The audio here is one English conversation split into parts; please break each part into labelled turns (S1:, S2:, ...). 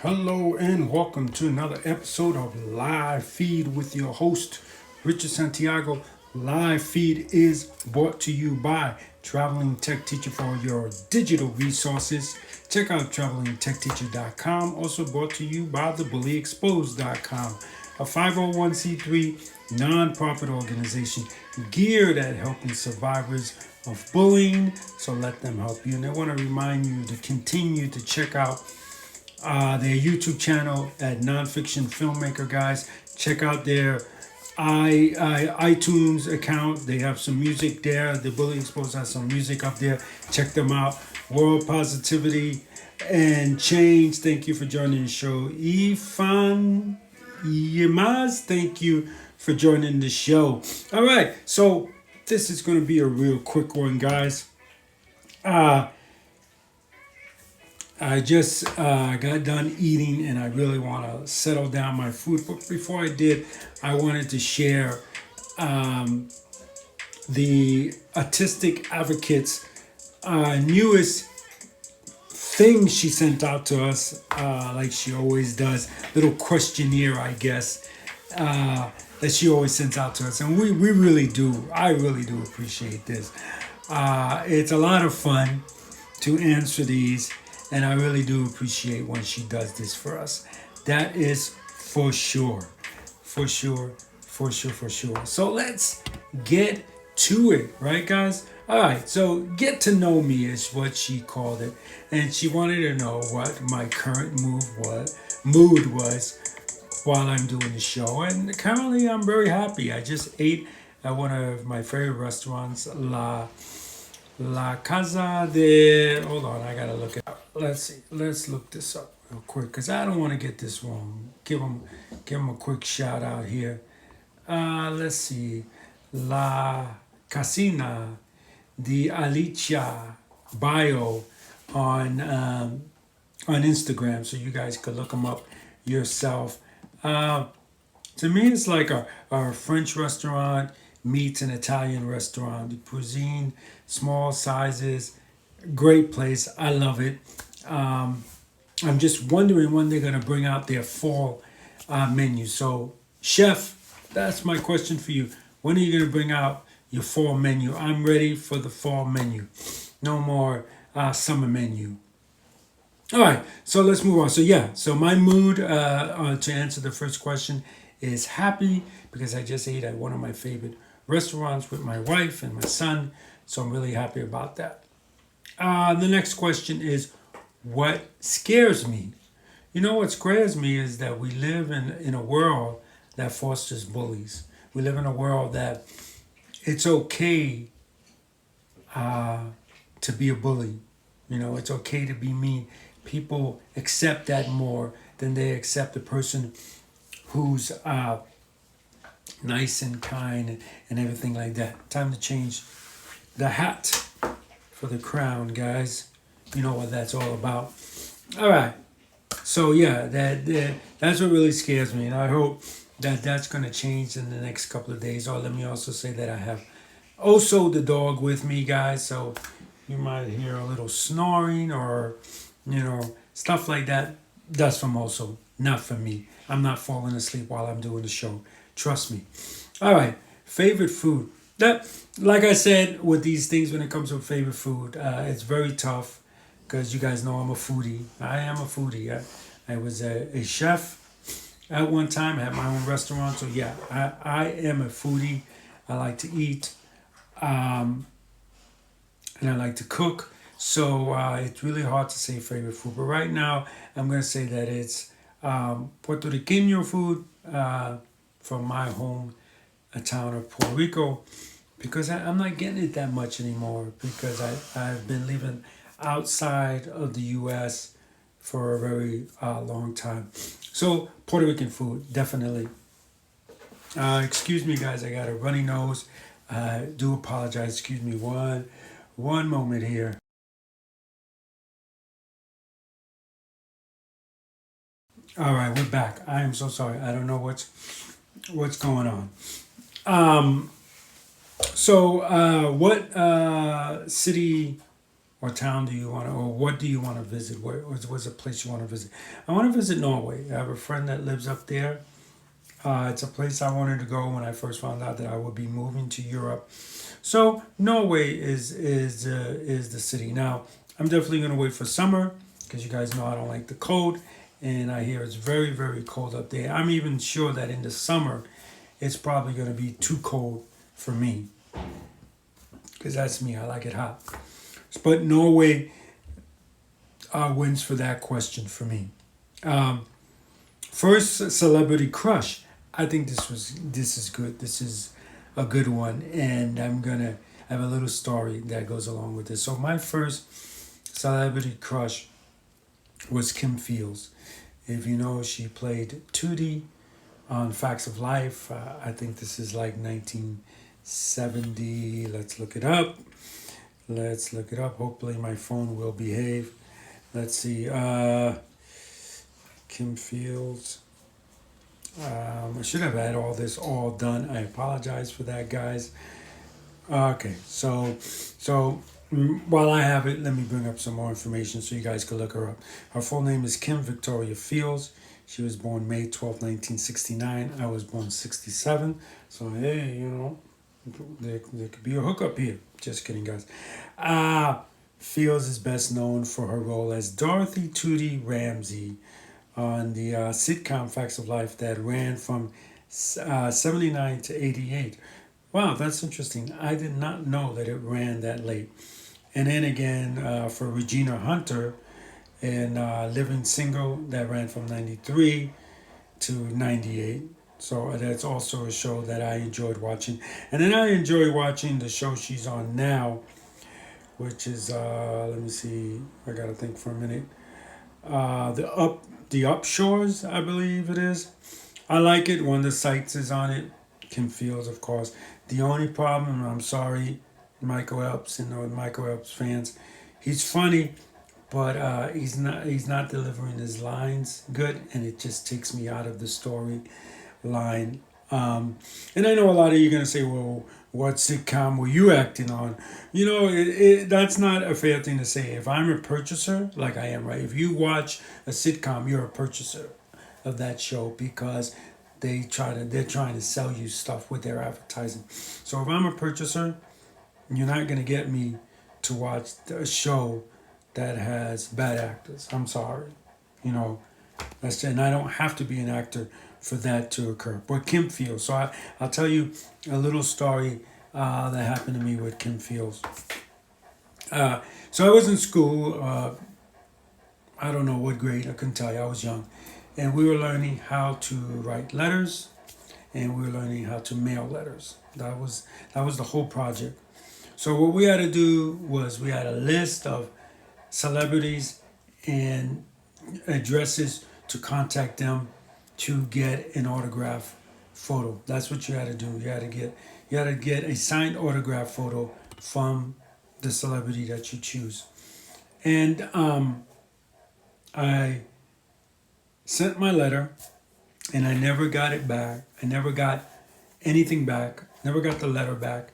S1: Hello and welcome to another episode of Live Feed with your host, Richard Santiago. Live Feed is brought to you by Traveling Tech Teacher for your digital resources. Check out travelingtechteacher.com. Also brought to you by thebullyexposed.com, a 501c3 nonprofit organization geared at helping survivors of bullying. So let them help you. And I want to remind you to continue to check out their YouTube channel at Nonfiction Filmmaker, guys. Check out their iTunes account. They have some music there. The Bully Exposed has some music up there. Check them out. World Positivity and Change. Thank you for joining the show. Ifan Yemaz, thank you for joining the show. All right, so this is going to be a real quick one, guys. I just got done eating and I really want to settle down my food. But before I did, I wanted to share the Autistic Advocate's newest thing she sent out to us, like she always does. Little questionnaire, I guess, that she always sends out to us. And we really do. I really do appreciate this. It's a lot of fun to answer these. And I really do appreciate when she does this for us. That is for sure. For sure. For sure. For sure. So let's get to it. Right, guys? All right. So get to know me is what she called it. And she wanted to know what my current mood was while I'm doing the show. And currently I'm very happy. I just ate at one of my favorite restaurants, La Casa de... Hold on, I gotta look it up. Let's see. Let's look this up real quick because I don't want to get this wrong. Give them a quick shout out here. Let's see. La Casina de Alicia Bio on Instagram, so you guys could look them up yourself. To me, it's like a French restaurant meets an Italian restaurant. The cuisine, small sizes, great place. I love it. I'm just wondering when they're going to bring out their fall menu. So, chef, that's my question for you. When are you going to bring out your fall menu? I'm ready for the fall menu. No more summer menu. All right, so let's move on. So my mood to answer the first question is happy because I just ate at one of my favorite restaurants with my wife and my son. So I'm really happy about that. The next question is, what scares me? You know, what scares me is that we live in a world that fosters bullies. We live in a world that it's okay to be a bully. You know, it's okay to be mean. People accept that more than they accept a person who's nice and kind and everything like that. Time to change the hat for the crown, guys. You know what that's all about. All right. So yeah, that's what really scares me, and I hope that that's going to change in the next couple of days. Or let me also say that I have also the dog with me, guys. So you might hear a little snoring or stuff like that. That's from also, not from me. I'm not falling asleep while I'm doing the show. Trust me. All right. Favorite food. That, like I said, with these things when it comes to favorite food, it's very tough because you guys know I'm a foodie. I am a foodie. I was a chef at one time. I had my own restaurant. So yeah, I am a foodie. I like to eat. And I like to cook. So it's really hard to say favorite food. But right now, I'm going to say that it's Puerto Rican food from my home town of Puerto Rico, because I'm not getting it that much anymore because I've been living outside of the U.S. for a very long time. So Puerto Rican food, definitely. Excuse me, guys. I got a runny nose. Do apologize. Excuse me one moment here. All right, we're back. I am so sorry. I don't know what's going on. So what city or town do you want to, or what do you want to visit? What's a place you want to visit? I want to visit Norway. I have a friend that lives up there. It's a place I wanted to go when I first found out that I would be moving to Europe. So Norway is the city. Now I'm definitely gonna wait for summer because you guys know I don't like the cold, and I hear it's very cold up there. I'm even sure that in the summer it's probably gonna be too cold for me because that's me. I like it hot. But Norway wins for that question for me. Um, First celebrity crush. I think this is good. This is a good one, and I'm gonna have a little story that goes along with this. So my first celebrity crush was Kim Fields. If you know, she played Tootie on Facts of Life. I think this is like 1970. Let's look it up. Let's look it up. Hopefully my phone will behave. Let's see. Kim Fields. I should have had all this all done. I apologize for that, guys. Okay, so while I have it, let me bring up some more information so you guys can look her up. Her full name is Kim Victoria Fields. She was born May 12th, 1969. I was born 67. So, hey, there could be a hookup here. Just kidding, guys. Fields is best known for her role as Dorothy Tootie Ramsey on the sitcom Facts of Life that ran from 79 to 88. Wow, that's interesting. I did not know that it ran that late. And then again, for Regina Hunter in Living Single, that ran from 93 to 98. So that's also a show that I enjoyed watching. And then I enjoy watching the show she's on now, which is, let me see, I gotta think for a minute. The Upshores, I believe it is. I like it. One of the sites is on it. Kim Fields, of course. The only problem, I'm sorry, Michael Epps and all Michael Epps fans, he's funny, but he's not delivering his lines good, and it just takes me out of the story line. And I know a lot of you are gonna say, well, what sitcom were you acting on? That's not a fair thing to say. If I'm a purchaser, like I am, right? If you watch a sitcom, you're a purchaser of that show because they're trying to sell you stuff with their advertising. So if I'm a purchaser, you're not gonna get me to watch a show that has bad actors. I'm sorry, you know. And I don't have to be an actor for that to occur. But Kim Fields. So I'll tell you a little story that happened to me with Kim Fields. So I was in school. I don't know what grade. I couldn't tell you. I was young. And we were learning how to write letters. And we were learning how to mail letters. That was the whole project. So what we had to do was we had a list of celebrities and addresses to contact them to get an autograph photo. That's what you had to do. You had to get a signed autograph photo from the celebrity that you choose. And I sent my letter, and I never got it back. I never got anything back. Never got the letter back.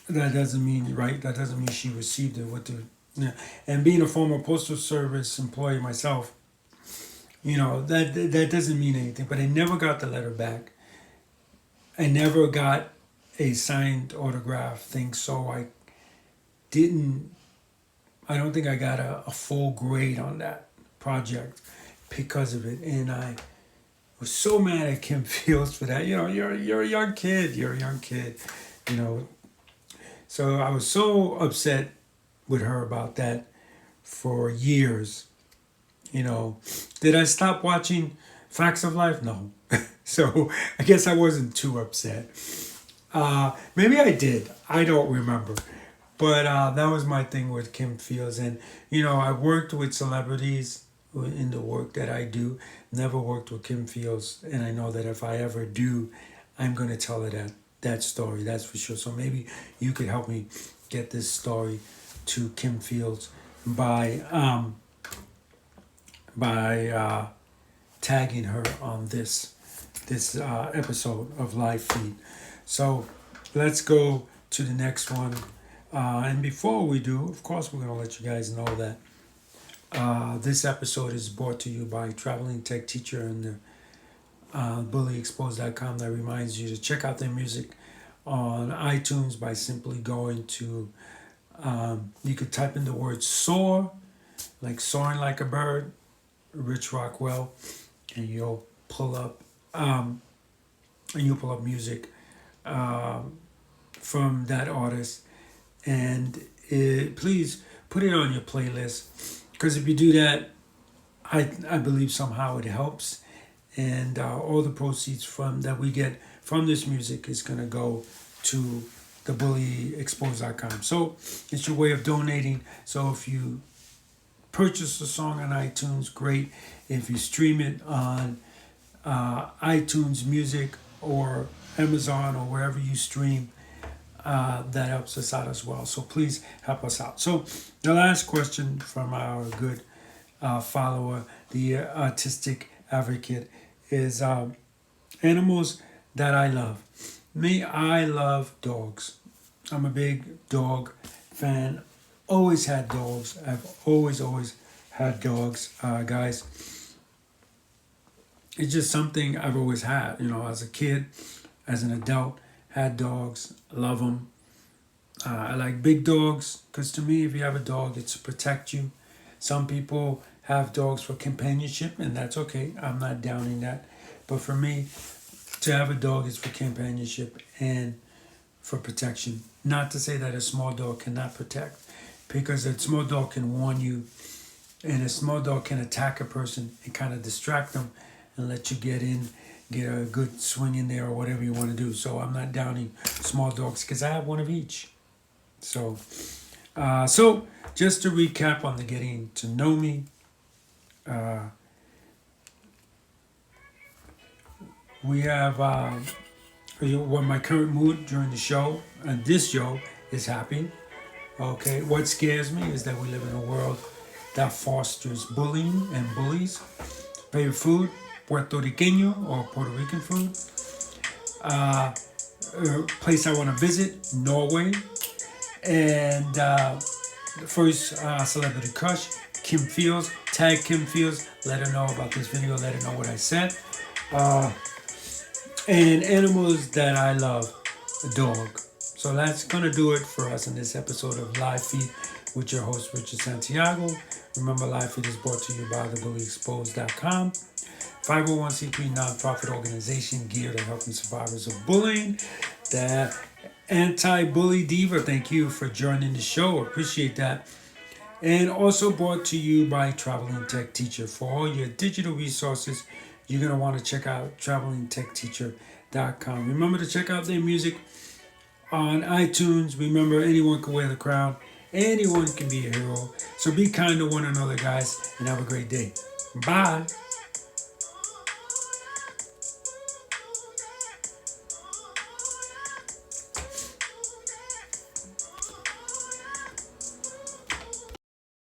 S1: That doesn't mean That doesn't mean she received it. And being a former postal service employee myself, that doesn't mean anything. But I never got the letter back. I never got a signed autograph thing, so I don't think I got a full grade on that project because of it. And I was so mad at Kim Fields for that. You're a young kid. So I was so upset with her about that for years. Did I stop watching Facts of Life? No. So I guess I wasn't too upset. Maybe I did. I don't remember. But that was my thing with Kim Fields. And, I worked with celebrities in the work that I do. Never worked with Kim Fields. And I know that if I ever do, I'm going to tell her that story. That's for sure. So maybe you could help me get this story to Kim Fields by tagging her on this episode of Live Feed. So let's go to the next one. And before we do, of course, we're going to let you guys know that this episode is brought to you by Traveling Tech Teacher and the bullyexposed.com, that reminds you to check out their music on iTunes by simply going to, you could type in the word soar, like soaring like a bird, Rich Rockwell, and you'll pull up music from that artist, and please put it on your playlist, because if you do that, I believe somehow it helps, and all the proceeds from that we get from this music is going to go to the bullyexposed.com. So it's your way of donating. So if you purchase a song on iTunes, great. If you stream it on iTunes Music or Amazon or wherever you stream, that helps us out as well. So please help us out. So the last question from our good follower, the Artistic Advocate, is animals that I love. Me, I love dogs. I'm a big dog fan. Always had dogs. I've always had dogs, guys. It's just something I've always had. As a kid, as an adult, had dogs. Love them. I like big dogs because to me, if you have a dog, it's to protect you. Some people have dogs for companionship, and that's okay. I'm not downing that. But for me, to have a dog is for companionship and for protection. Not to say that a small dog cannot protect, because a small dog can warn you, and a small dog can attack a person and kind of distract them and let you get a good swing in there or whatever you want to do. So I'm not downing small dogs because I have one of each. So just to recap on the getting to know me, we have what my current mood during the show, and this show is happy. Okay, what scares me is that we live in a world that fosters bullying and bullies. Favorite food, Puerto Riqueño or Puerto Rican food. Place I want to visit, Norway. And the first celebrity crush, Kim Fields. Tag Kim Fields. Let her know about this video. Let her know what I said. And animals that I love, a dog. So that's going to do it for us in this episode of Live Feed with your host, Richard Santiago. Remember, Live Feed is brought to you by thebullyexposed.com, 501c3 nonprofit organization geared at helping survivors of bullying. The Anti-Bully Diva, thank you for joining the show. Appreciate that. And also brought to you by Traveling Tech Teacher. For all your digital resources, you're going to want to check out travelingtechteacher.com. Remember to check out their music on iTunes. Remember, anyone can wear the crown. Anyone can be a hero. So be kind to one another, guys, and have a great day. Bye.